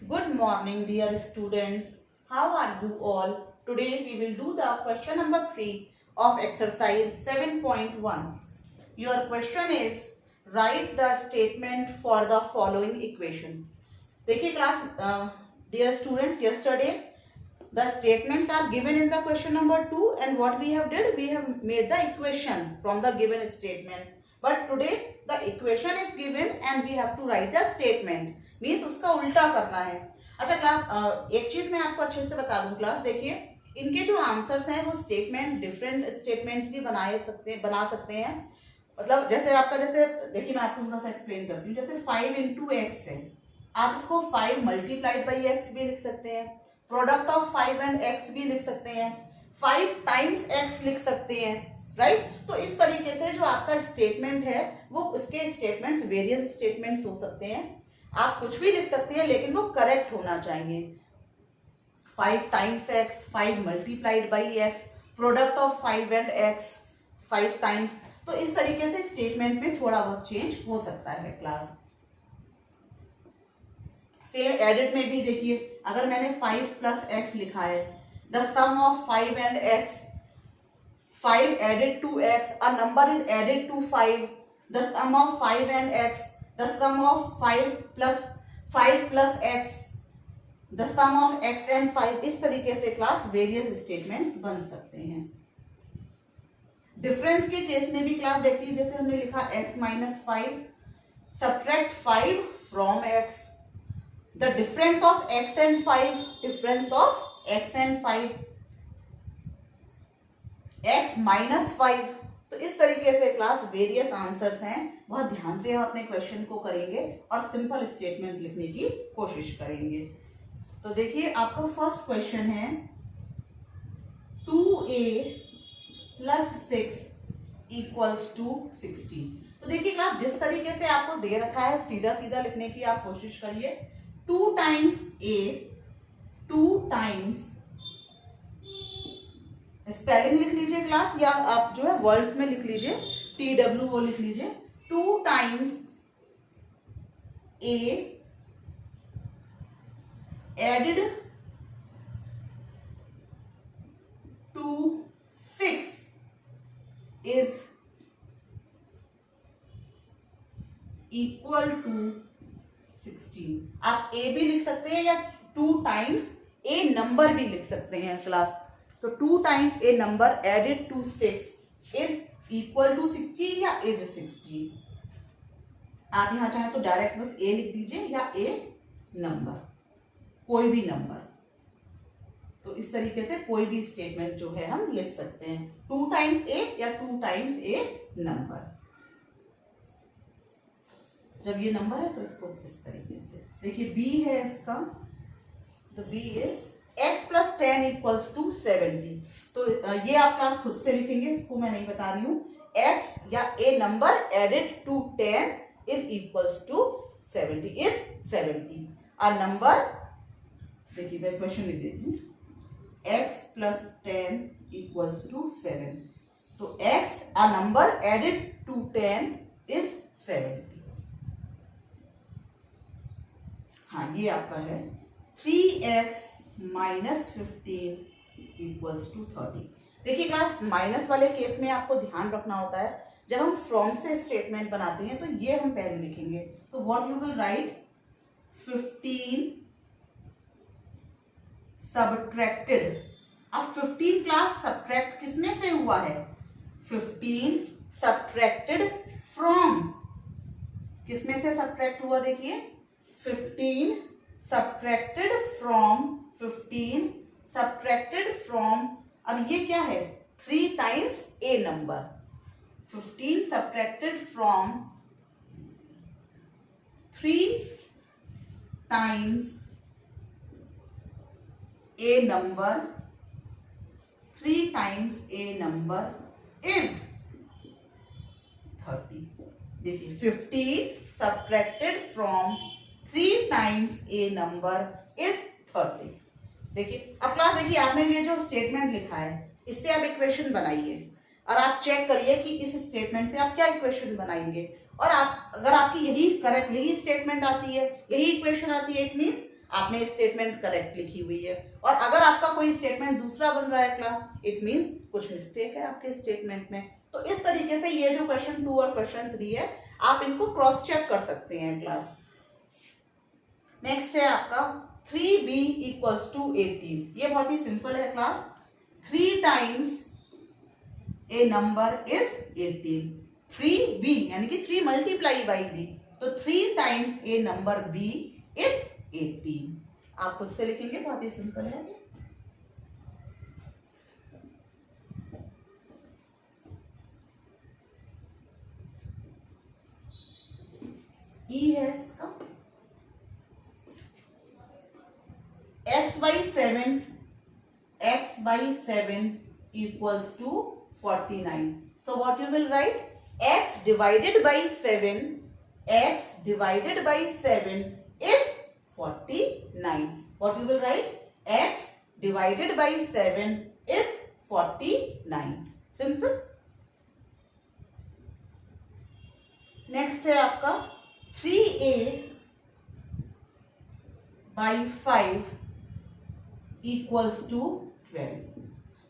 Good morning, dear students. How are you all? Today we will do the question number 3 of exercise 7.1. Your question is write the statement for the following equation. देखिए class, dear students, yesterday the statements are given in the question number 2 and what we have did, we have made the equation from the given statement. But today the equation is given and we have to write the statement. Means उसका उल्टा करना है. अच्छा class, एक चीज मैं आपको अच्छे से बता दूं क्लास, देखिए इनके जो आंसर्स हैं वो स्टेटमेंट डिफरेंट स्टेटमेंट्स भी बना सकते हैं. मतलब जैसे आपका, जैसे देखिए मैं आपको थोड़ा सा एक्सप्लेन करती हूँ. जैसे 5 इंटू एक्स है, आप इसको 5 मल्टीप्लाइड बाई एक्स भी लिख सकते हैं, प्रोडक्ट ऑफ 5 एंड एक्स भी लिख सकते हैं, 5 टाइम्स एक्स लिख सकते हैं, राइट. तो इस तरीके से जो आपका स्टेटमेंट है वो उसके स्टेटमेंट्स वेरियस स्टेटमेंट्स हो सकते हैं. आप कुछ भी लिख सकते हैं लेकिन वो करेक्ट होना चाहिए. 5 times x, 5 multiplied by x, product of 5 and X, 5 times. तो इस तरीके से स्टेटमेंट में थोड़ा बहुत चेंज हो सकता है क्लास. सेम एडिट में भी देखिए, अगर मैंने 5 प्लस एक्स लिखा है, the sum of 5 and X, 5 added to X, a number is added to 5, the sum of 5 and X, the sum of 5 plus X, the sum of X and 5. इस तरीके से क्लास वेरियस स्टेटमेंट्स बन सकते हैं. Difference के case में भी class देखिए, जैसे हमने लिखा x minus 5, subtract 5 from x, the difference of x and 5, difference of x and 5, x minus 5. तो इस तरीके से क्लास वेरियस आंसर्स हैं, बहुत ध्यान से हम अपने क्वेश्चन को करेंगे और सिंपल स्टेटमेंट लिखने की कोशिश करेंगे. तो देखिए आपका फर्स्ट क्वेश्चन है 2a प्लस 6 इक्वल्स टू 16. तो देखिए क्लास जिस तरीके से आपको दे रखा है सीधा सीधा लिखने की आप कोशिश करिए. 2 टाइम्स a, 2 टाइम्स, स्पेलिंग लिख लीजिए क्लास, या आप जो है वर्ड्स में लिख लीजिए, TW वो लिख लीजिए. 2 times a added to 6 is equal to 16. आप a भी लिख सकते हैं या 2 टाइम्स a नंबर भी लिख सकते हैं क्लास. तो 2 times a number added to 6 is equal to 16 या इज 16. आप यहां चाहें तो डायरेक्ट बस a लिख दीजिए या a नंबर, कोई भी नंबर. तो इस तरीके से कोई भी स्टेटमेंट जो है हम लिख सकते हैं. 2 टाइम्स a या 2 टाइम्स a नंबर. जब ये नंबर है तो इसको इस तरीके से देखिए. b है इसका, तो b is x plus 10 equals to 70. तो ये आप क्लास खुद से लिखेंगे, इसको मैं नहीं बता रही हूं. x या a number added to 10 is equals to 70 is 70. A number, देखिए मैं क्वेश्चन लिख देती हूँ, x प्लस 10 इक्वल्स टू 7. तो x a number added to 10 is 70. हाँ ये आपका है 3x माइनस 15 इक्वल्स टू 30. देखिए क्लास माइनस वाले केस में आपको ध्यान रखना होता है, जब हम फ्रॉम से स्टेटमेंट बनाते हैं तो ये हम पहले लिखेंगे. तो what you will right, 15 subtracted. अब 15 क्लास सबट्रैक्ट किसमें से हुआ है, 15 सबट्रैक्टेड फ्रॉम, किसमें से सबट्रैक्ट हुआ, देखिए 15 सबट्रैक्टेड फ्रॉम, 15 सबट्रैक्टेड फ्रॉम. अब ये क्या है, 3 times a number. 15 subtracted from 3 times a number, 3 times a number is 30. देखिए 15 subtracted from 3 times a number is 30. देखिए अब क्लास, देखिए आपने ये जो स्टेटमेंट लिखा है इससे आप इक्वेशन बनाइए और आप चेक करिए कि इस स्टेटमेंट से आप क्या इक्वेशन बनाएंगे. और आप अगर आपकी यही करेक्ट, यही स्टेटमेंट आती है, यही इक्वेशन आती है, इट मीन्स आपने स्टेटमेंट करेक्ट लिखी हुई है। और अगर आपका कोई स्टेटमेंट दूसरा बन रहा है क्लास, इट मीन्स कुछ मिस्टेक है आपके स्टेटमेंट में। तो इस तरीके से ये जो क्वेश्चन 2 और क्वेश्चन 3 है, आप इनको क्रॉस चेक कर सकते हैं क्लास। नेक्स्ट है आपका 3b इक्वल्स टू 18। ये बहुत ही सिंपल है class. 3 times A number is 18। 3b यानी कि 3 मल्टीप्लाई बाई b, तो 3 times A number b is 18। आप खुद से लिखेंगे, बहुत ही सिंपल है। ई है इसका x by 7 equals to 49. So what you will write? X divided by 7 is 49. What you will write? X divided by 7 is 49. Simple. Next है आपका 3a by 5 इक्वल्स टू 12।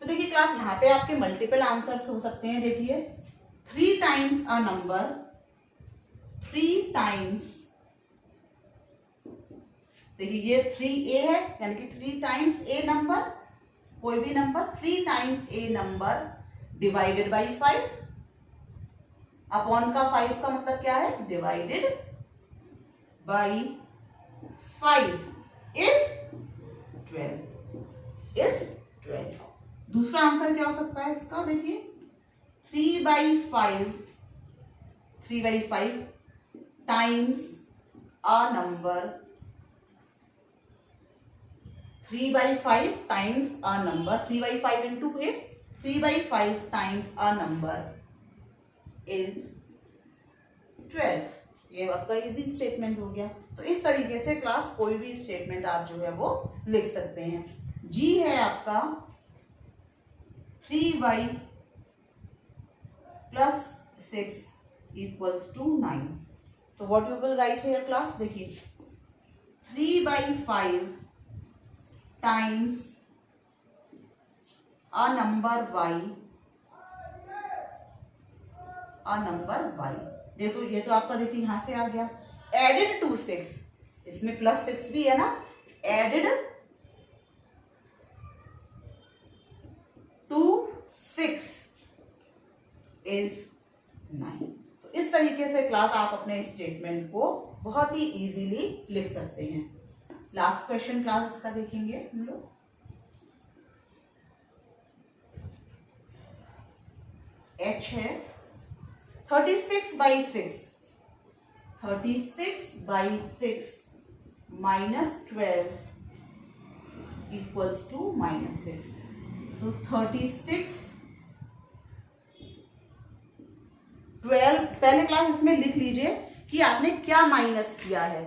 तो देखिए क्लास, यहाँ पे आपके मल्टीपल आंसर्स हो सकते हैं। देखिए 3 टाइम्स अ नंबर, 3 टाइम्स, देखिए ये 3a है यानी कि 3 टाइम्स ए नंबर, कोई भी number 3 times A number divided by 5। Upon का 5 का मतलब क्या है? Divided by 5 is 12। इज 12। दूसरा आंसर क्या हो सकता है इसका? देखिए 3 by 5 times a number, 3 by 5 times a number, 3 by 5 into 3 by 5 times a number is 12। ये आपका इजी स्टेटमेंट हो गया। तो इस तरीके से क्लास कोई भी स्टेटमेंट आप जो है वो लिख सकते हैं। जी है आपका 3y प्लस 6 इक्वल्स टू 9। तो what you will write here class? देखिए 3 by 5 times a number y, देखो ये तो आपका देखिए यहां से आ गया, एडेड टू 6, इसमें प्लस 6 भी है ना, एडेड टू 6 इज 9। तो इस तरीके से क्लास आप अपने स्टेटमेंट को बहुत ही इजीली लिख सकते हैं। लास्ट क्वेश्चन क्लास इसका देखेंगे हम लोग। H है 36 बाई 6 माइनस 12 इक्वल्स टू -6। तो 36 12, पहले क्लास इसमें लिख लीजिए कि आपने क्या माइनस किया है।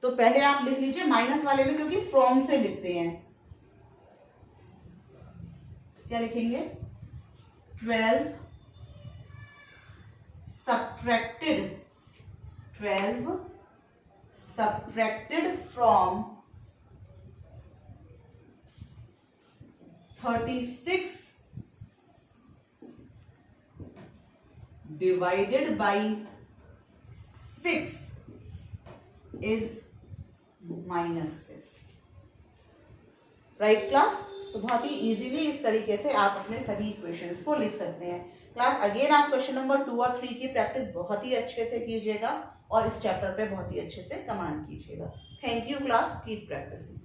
तो पहले आप लिख लीजिए माइनस वाले में, क्योंकि फ्रॉम से लिखते हैं। क्या लिखेंगे? 12 subtracted from 36 divided by 6 is -6। Right class? तो बहुत ही इजीली इस तरीके से आप अपने सभी इक्वेशंस को लिख सकते हैं। क्लास अगेन आप क्वेश्चन नंबर 2 और 3 की प्रैक्टिस बहुत ही अच्छे से कीजिएगा और इस चैप्टर पे बहुत ही अच्छे से कमांड कीजिएगा। Thank you class, keep practising.